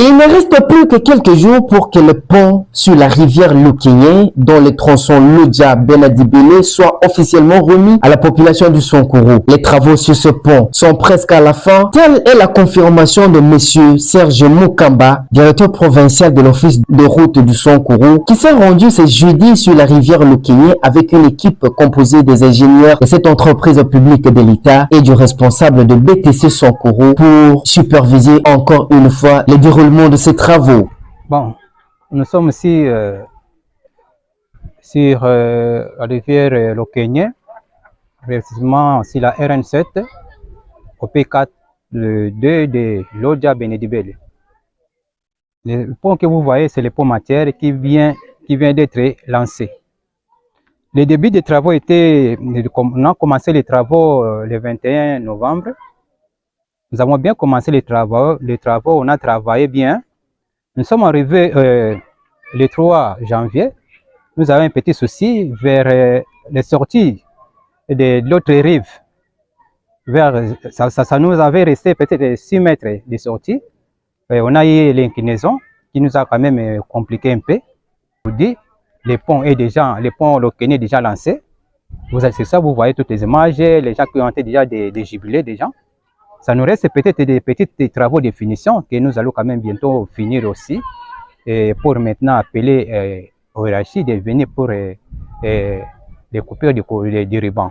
Il ne reste plus que quelques jours pour que le pont sur la rivière Lokéñé, dont les tronçons Lodja-Benadibélé, soit officiellement remis à la population du Sankuru. Les travaux sur ce pont sont presque à la fin. Telle est la confirmation de M. Serge Moukamba, directeur provincial de l'office de route du Sankuru, qui s'est rendu ce jeudi sur la rivière Lokéñé avec une équipe composée des ingénieurs de cette entreprise publique de l'État et du responsable de BTC Sankuru pour superviser encore une fois le déroulement de ces travaux. Bon, nous sommes ici sur la rivière Lokéñé, précisément sur la RN7, au P4, le 2 de Lodja-Benadibélé. Le pont que vous voyez, c'est le pont matière qui vient d'être lancé. Le début des travaux était, on a commencé les travaux le 21 novembre. Nous avons bien commencé les travaux, on a travaillé bien. Nous sommes arrivés le 3 janvier. Nous avons un petit souci vers les sorties de l'autre rive. Ça nous avait resté peut-être 6 mètres de sortie. On a eu l'inclinaison qui nous a quand même compliqué un peu. Je vous dis, le pont Lokéñé est déjà lancé. C'est ça, vous voyez toutes les images, les gens qui ont été déjà des jubilés des gens. Ça nous reste peut-être des petits travaux de finition que nous allons quand même bientôt finir aussi. Et pour maintenant appeler au hiérarchie de venir pour les coupures du ruban.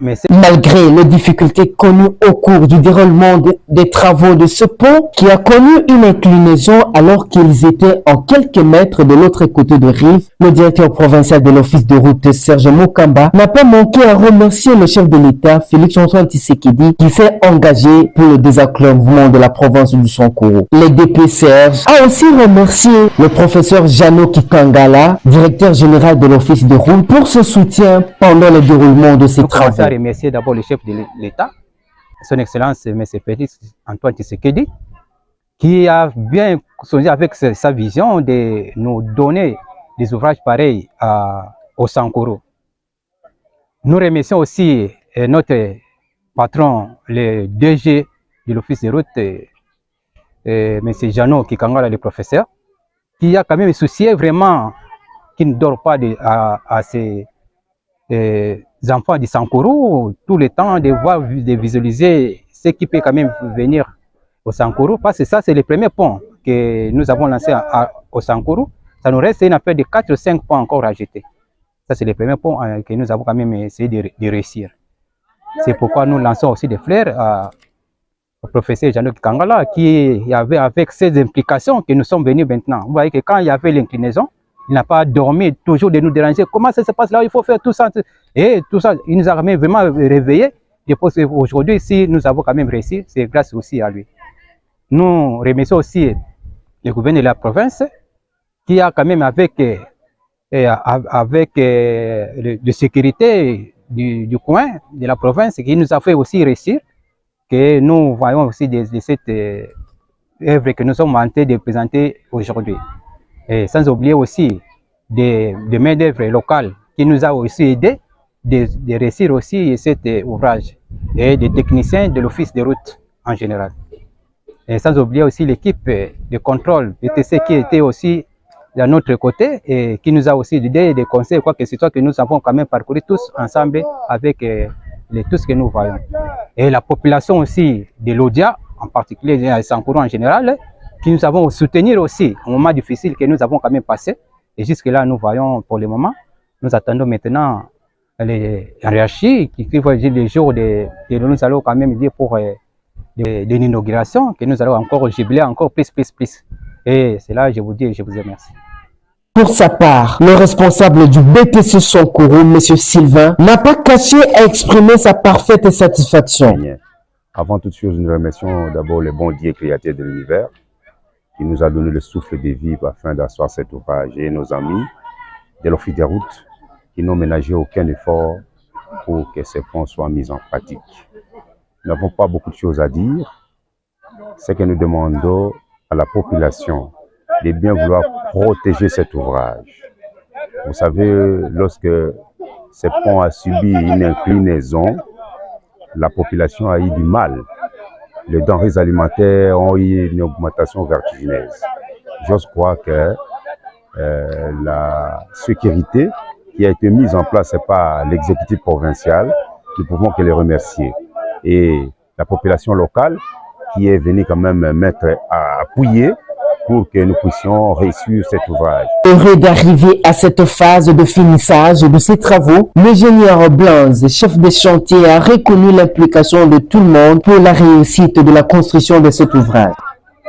Malgré les difficultés connues au cours du déroulement des travaux de ce pont, qui a connu une inclinaison alors qu'ils étaient en quelques mètres de l'autre côté de rive, le directeur provincial de l'office de route, Serge Moukamba, n'a pas manqué à remercier le chef de l'État, Félix-Antoine Tshisekedi, qui s'est engagé pour le désenclavement de la province du Sankuru. Le DP Serge a aussi remercié le professeur Jano Kikangala, directeur général de l'office de route, pour ce soutien pendant le déroulement de ces travaux. À remercier d'abord le chef de l'État, son Excellence M. Félix-Antoine Tshisekedi, qui a bien songé avec sa vision de nous donner des ouvrages pareils au Sankuru. Nous remercions aussi notre patron, le DG de l'office de route, M. Jano Kikangala, le professeur, qui a quand même soucié vraiment, qui ne dort pas à ces enfants du Sankuru, tout le temps de voir, de visualiser ce qui peut quand même venir au Sankuru, parce que ça c'est le premier pont que nous avons lancé au Sankuru. Ça nous reste une affaire de 4 ou 5 ponts encore à jeter. Ça c'est le premier pont que nous avons quand même essayé de réussir. C'est pourquoi nous lançons aussi des fleurs au professeur Jano Kikangala, qui avait avec ses implications que nous sommes venus maintenant. Vous voyez que quand il y avait l'inclinaison, il n'a pas dormi, toujours de nous déranger. Comment ça se passe là? Il faut faire tout ça. Et tout ça, il nous a vraiment réveillés. Aujourd'hui, si nous avons quand même réussi, c'est grâce aussi à lui. Nous remercions aussi le gouverneur de la province, qui a quand même avec de sécurité du coin, de la province, qui nous a fait aussi réussir, que nous voyons aussi de cette œuvre que nous sommes en train de présenter aujourd'hui. Et sans oublier aussi des main-d'œuvre locales qui nous a aussi aidé de réussir aussi cet ouvrage, et des techniciens de l'office de route en général. Et sans oublier aussi l'équipe de contrôle BTC qui était aussi de notre côté et qui nous a aussi aidé des conseils, quoi que ce soit, que nous avons quand même parcouru tous ensemble avec tout ce que nous voyons. Et la population aussi de Lodja, en particulier de Sankuru en général, qui nous avons soutenir aussi au moment difficile que nous avons quand même passé. Et jusque-là, nous voyons pour le moment, nous attendons maintenant la hiérarchie qui va dire les jours de nous allons quand même dire pour l'inauguration, que nous allons encore jubiler encore plus. Et c'est là, je vous dis et je vous remercie. Pour sa part, le responsable du BTC Sankuru, M. Sylvain, n'a pas caché à exprimer sa parfaite satisfaction. Avant toute chose, nous remercions d'abord le bon Dieu créateur de l'univers, qui nous a donné le souffle de vivre afin d'asseoir cet ouvrage, et nos amis de l'office des routes qui n'ont ménagé aucun effort pour que ces ponts soient mis en pratique. Nous n'avons pas beaucoup de choses à dire. Ce que nous demandons à la population de bien vouloir protéger cet ouvrage. Vous savez, lorsque ce pont a subi une inclinaison, la population a eu du mal les denrées alimentaires ont eu une augmentation vertigineuse. J'ose croire que la sécurité qui a été mise en place par l'exécutif provincial, nous pouvons que les remercier. Et la population locale qui est venue quand même appuyer pour que nous puissions réussir cet ouvrage. Heureux d'arriver à cette phase de finissage de ces travaux, l'ingénieur Blanze, chef de chantier, a reconnu l'implication de tout le monde pour la réussite de la construction de cet ouvrage.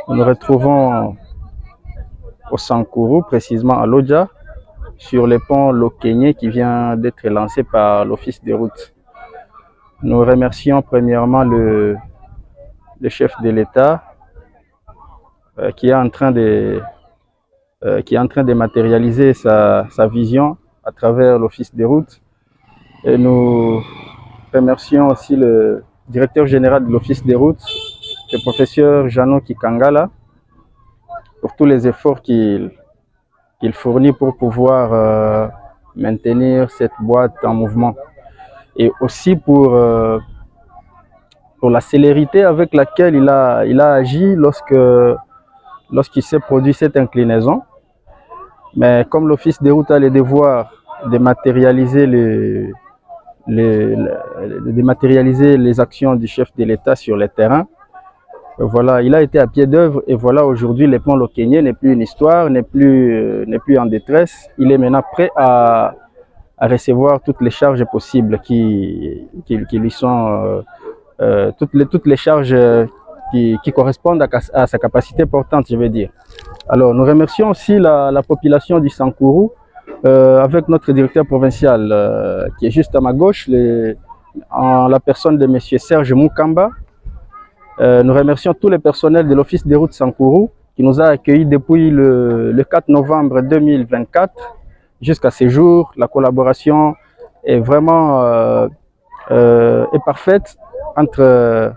Nous nous retrouvons au Sankourou, précisément à Lodja, sur le pont Lokenyé qui vient d'être lancé par l'Office des routes. Nous remercions premièrement le chef de l'État qui est en train de matérialiser sa vision à travers l'Office des routes. Et nous remercions aussi le directeur général de l'Office des routes, le professeur Jano Kikangala, pour tous les efforts qu'il fournit pour pouvoir maintenir cette boîte en mouvement. Et aussi pour la célérité avec laquelle il a agi lorsqu'il s'est produit cette inclinaison. Mais comme l'Office des routes a le devoir de matérialiser les actions du chef de l'État sur le terrain, voilà, il a été à pied d'œuvre et voilà aujourd'hui le pont Lokenyé n'est plus une histoire, n'est plus en détresse. Il est maintenant prêt à recevoir toutes les charges possibles qui lui sont toutes les charges qui correspondent à sa capacité portante, je veux dire. Alors, nous remercions aussi la population du Sankourou avec notre directeur provincial qui est juste à ma gauche, en la personne de M. Serge Moukamba. Nous remercions tous les personnels de l'Office des routes Sankourou qui nous a accueillis depuis le 4 novembre 2024 jusqu'à ce jour. La collaboration est vraiment est parfaite entre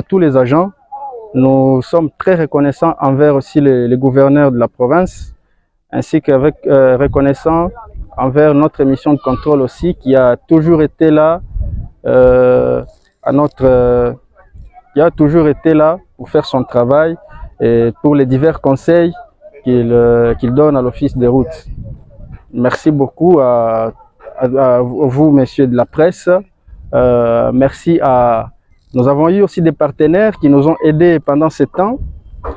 tous les agents. Nous sommes très reconnaissants envers aussi les gouverneurs de la province, ainsi qu'avec reconnaissants envers notre mission de contrôle aussi, qui a toujours été là qui a toujours été là pour faire son travail et pour les divers conseils qu'il donne à l'Office des routes. Merci beaucoup à vous, messieurs de la presse. Merci à... Nous avons eu aussi des partenaires qui nous ont aidés pendant ce temps,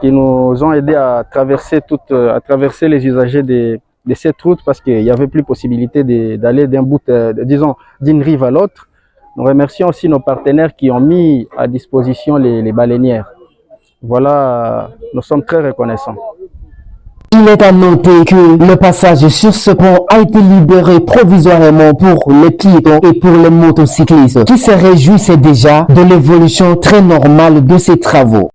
qui nous ont aidés à traverser les usagers de cette route parce qu'il n'y avait plus possibilité d'aller d'un bout, disons, d'une rive à l'autre. Nous remercions aussi nos partenaires qui ont mis à disposition les baleinières. Voilà, nous sommes très reconnaissants. Il est à noter que le passage sur ce pont a été libéré provisoirement pour les piétons et pour les motocyclistes qui se réjouissent déjà de l'évolution très normale de ces travaux.